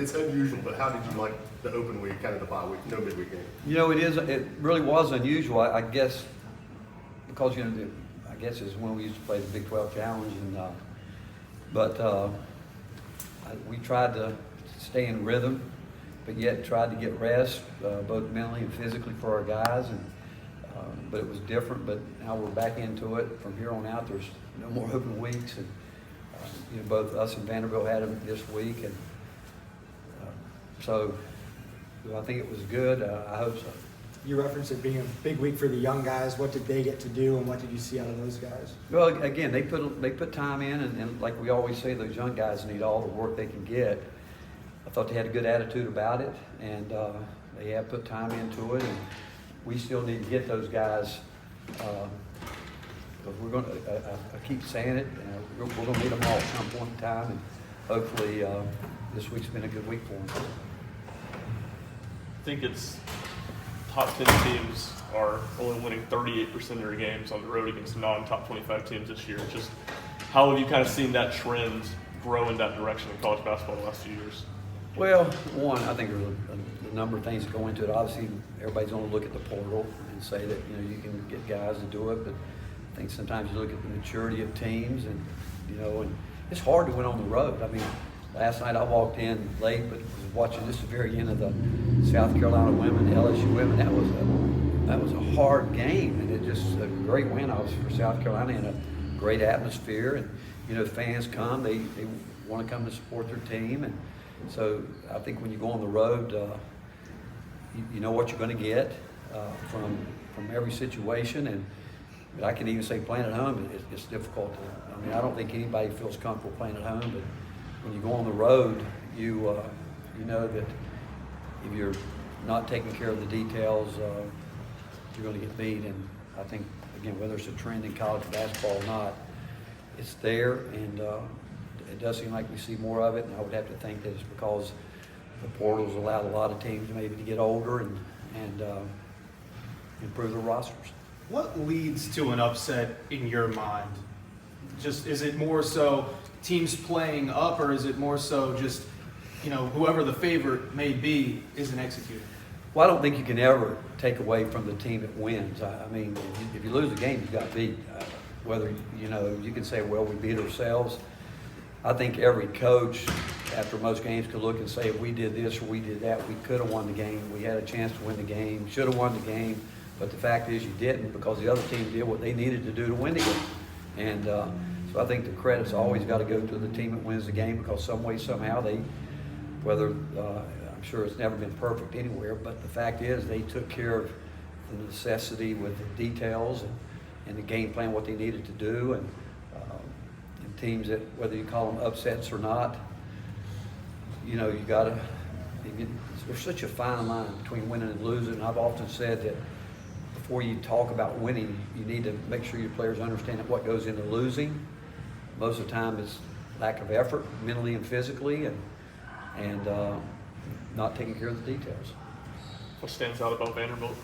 it's unusual, but how did you like the open week, kind of the bye week, no midweek game? You know, it really was unusual. I guess because I guess it's when we used to play the Big 12 Challenge, but we tried to stay in rhythm, but yet tried to get rest, both mentally and physically for our guys. But it was different. But now we're back into it. From here on out, there's no more open weeks, and both us and Vanderbilt had them this week, and so I think it was good. I hope so. You referenced it being a big week for the young guys. What did they get to do, and what did you see out of those guys? Well, again, they put time in, and like we always say, those young guys need all the work they can get. I thought they had a good attitude about it, and they have put time into it, and we still need to get those guys. Because we're going to, I keep saying it, we're going to need them all at some point in time, and hopefully this week's been a good week for them. I think it's top 10 teams are only winning 38% of their games on the road against non-top 25 teams this year. Just how have you kind of seen that trend grow in that direction in college basketball the last few years? Well, one, I think there's a number of things that go into it. Obviously, everybody's going to look at the portal and say that you can get guys to do it, but I think sometimes you look at the maturity of teams, and and it's hard to win on the road. I mean, last night I walked in late, but was watching just the very end of the South Carolina women, LSU women. That was a hard game, and it just a great win obviously for South Carolina, and a great atmosphere. And the fans come, they want to come to support their team, and so I think when you go on the road, you know what you're going to get from every situation. But I can even say playing at home, it's difficult. I mean, I don't think anybody feels comfortable playing at home, but when you go on the road, you know that if you're not taking care of the details, you're going to get beat. And I think, again, whether it's a trend in college basketball or not, it's there, and it does seem like we see more of it. And I would have to think that it's because the portal's allowed a lot of teams maybe to get older and improve their rosters. What leads to an upset in your mind? Just is it more so teams playing up, or is it more so just whoever the favorite may be isn't executing? Well, I don't think you can ever take away from the team that wins. I mean, if you lose a game, you got beat. Whether you can say, well, we beat ourselves. I think every coach, after most games, could look and say, if we did this or we did that, we could have won the game. We had a chance to win the game. Should have won the game. But the fact is you didn't, because the other team did what they needed to do to win the game. And so I think the credit's always got to go to the team that wins the game, because some way, somehow, I'm sure it's never been perfect anywhere, but the fact is they took care of the necessity with the details and the game plan, what they needed to do. And teams that, whether you call them upsets or not, you got to, there's such a fine line between winning and losing. And I've often said that before you talk about winning, you need to make sure your players understand that what goes into losing most of the time is lack of effort, mentally and physically, and not taking care of the details. What stands out about Vanderbilt?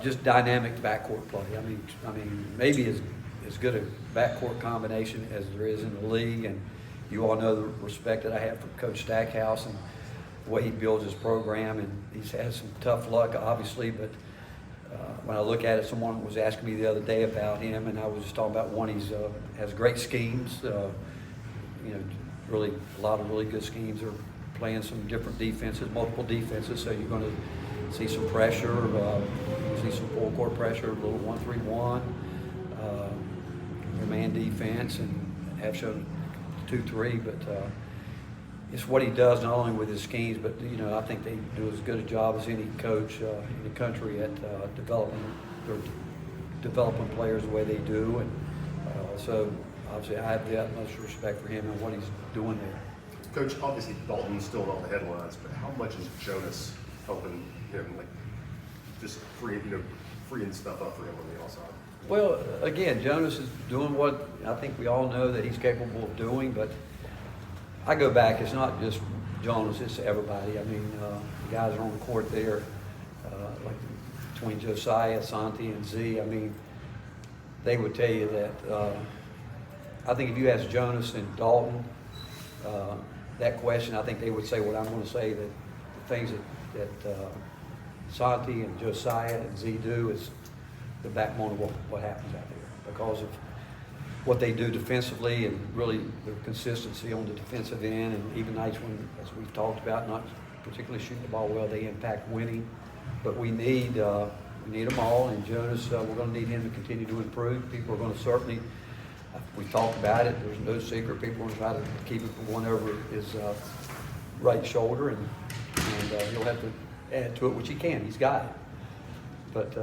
Just dynamic backcourt play. I mean, maybe as good a backcourt combination as there is in the league, and you all know the respect that I have for Coach Stackhouse and the way he builds his program, and he's had some tough luck, obviously, but when I look at it, someone was asking me the other day about him, and I was just talking about one, he's has great schemes, really a lot of really good schemes. Are playing some different defenses, multiple defenses, so you're going to see some pressure, see some full court pressure, a little 1-3-1, man defense, and have shown 2-3, but it's what he does not only with his schemes, but I think they do as good a job as any coach in the country at developing players the way they do, and so obviously I have the utmost respect for him and what he's doing there. Coach, obviously Dalton's still in all the headlines, but how much is Jonas helping him, like just freeing stuff up for him on the outside? Well, again, Jonas is doing what I think we all know that he's capable of doing, but I go back, it's not just Jonas, it's everybody. I mean, the guys are on the court there, like between Josiah, Santi, and Z. I mean, they would tell you that I think if you ask Jonas and Dalton, that question, I think they would say what I'm going to say, that the things that Santi and Josiah and Z do is the backbone of what happens out there, because of what they do defensively and really their consistency on the defensive end, and even nights when, as we've talked about, not particularly shooting the ball well, they impact winning. But we need them all, and Jonas, we're going to need him to continue to improve. People are going to certainly, we talked about it, there's no secret, people are going to try to keep him from one over his right shoulder, and he'll have to add to it, which he can, he's got it. But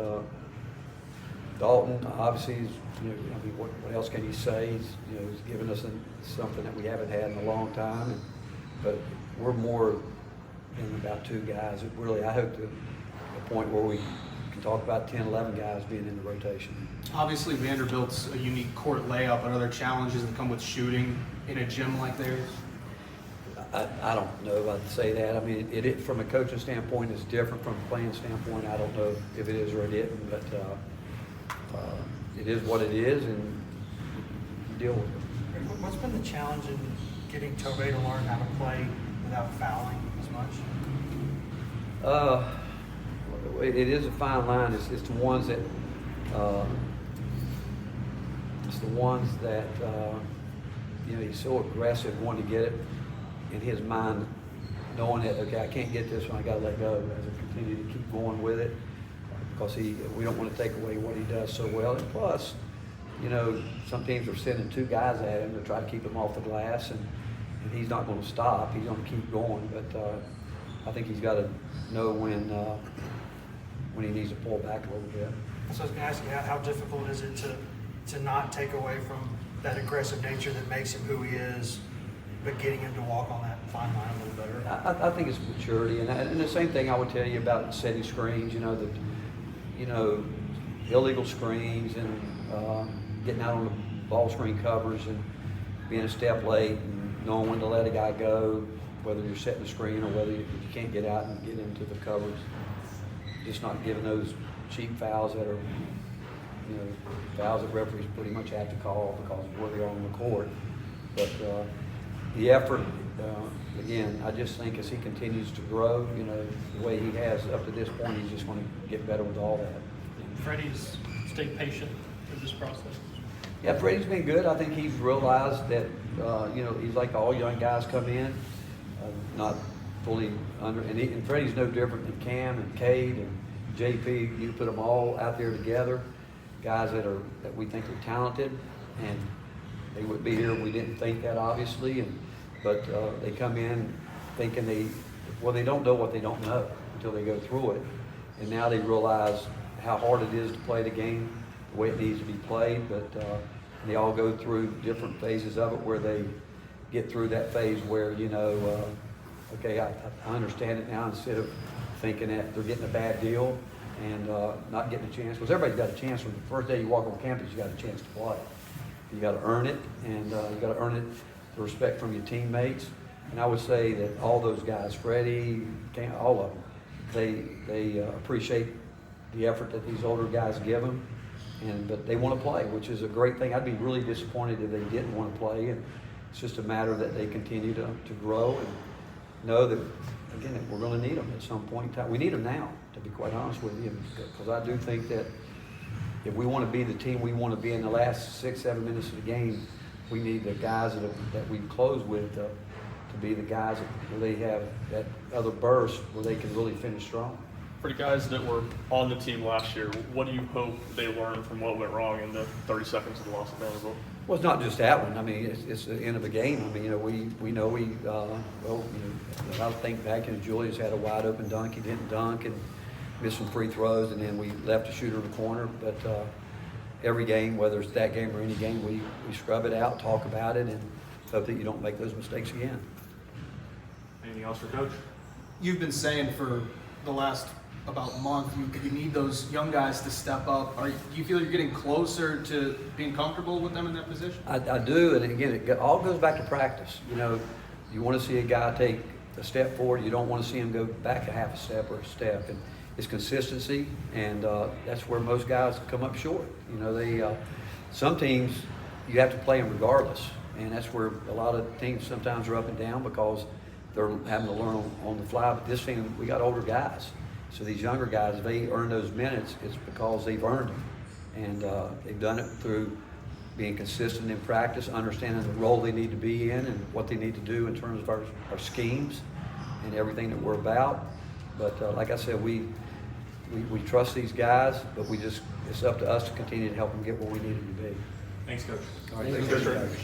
Dalton, obviously, is, you know, I mean, what else can he say? He's given us something that we haven't had in a long time. But we're more than about 2 guys. Really, I hope to the point where we can talk about 10, 11 guys being in the rotation. Obviously, Vanderbilt's a unique court layup, but other challenges that come with shooting in a gym like theirs? I don't know if I'd say that. I mean, it from a coaching standpoint is different from a playing standpoint. I don't know if it is or it isn't, but it is what it is, and you deal with it. What's been the challenge in getting Tobey to learn how to play without fouling as much? It is a fine line. It's the ones that he's so aggressive wanting to get it in his mind, knowing that, okay, I can't get this one, I got to let go, as I continue to keep going with it, because we don't want to take away what he does so well. And plus, some teams are sending 2 guys at him to try to keep him off the glass, and he's not going to stop. He's going to keep going. But I think he's got to know when he needs to pull back a little bit. So I was going to ask you, how difficult is it to not take away from that aggressive nature that makes him who he is, but getting him to walk on that fine line a little better? I think it's maturity, and the same thing I would tell you about setting screens. Illegal screens and getting out on the ball screen covers and being a step late and knowing when to let a guy go, whether you're setting the screen or whether you can't get out and get into the covers. Just not giving those cheap fouls that are, fouls that referees pretty much have to call because of where they are on the court. But the effort, again, I just think as he continues to grow, the way he has up to this point, he's just going to get better with all that. Freddie's stayed patient through this process. Yeah, Freddie's been good. I think he's realized that, he's like all young guys come in, not fully under, and Freddie's no different than Cam and Cade and JP. You put them all out there together, guys that we think are talented, and they would be here if we didn't think that, obviously. But they come in thinking they don't know what they don't know until they go through it, and now they realize how hard it is to play the game the way it needs to be played. But they all go through different phases of it where they get through that phase where okay, I understand it now, instead of thinking that they're getting a bad deal and not getting a chance. Because everybody's got a chance. From the first day you walk on campus, you got a chance to play. You got to earn it, and you got to earn it the respect from your teammates. And I would say that all those guys, Freddy, Cam, all of them, they appreciate the effort that these older guys give them, but they want to play, which is a great thing. I'd be really disappointed if they didn't want to play, and it's just a matter that they continue to grow and know that, again, that we're going to need them at some point in time. We need them now, to be quite honest with you, because I do think that if we want to be the team we want to be in the last 6-7 minutes of the game, we need the guys that we close with to be the guys where they have that other burst where they can really finish strong. For the guys that were on the team last year, what do you hope they learned from what went wrong in the 30 seconds of the loss at Vanderbilt? Well, it's not just that one. I mean, it's the end of the game. I mean, I think back in Julius had a wide open dunk. He didn't dunk and missed some free throws, and then we left a shooter in the corner. But every game, whether it's that game or any game, we scrub it out, talk about it, and hope that you don't make those mistakes again. Anything else for Coach? You've been saying for the last about month, you need those young guys to step up. Do you feel you're getting closer to being comfortable with them in that position? I do, and again, it all goes back to practice. You want to see a guy take a step forward. You don't want to see him go back a half a step or a step. And it's consistency, and that's where most guys come up short. Some teams you have to play them regardless, and that's where a lot of teams sometimes are up and down because they're having to learn on the fly. But this team, we got older guys. So these younger guys, if they earn those minutes, it's because they've earned them. And they've done it through being consistent in practice, understanding the role they need to be in and what they need to do in terms of our schemes and everything that we're about. But like I said, we trust these guys, but it's up to us to continue to help them get where we need them to be. Thanks, Coach. All right, Thanks, thanks, Coach. Coach.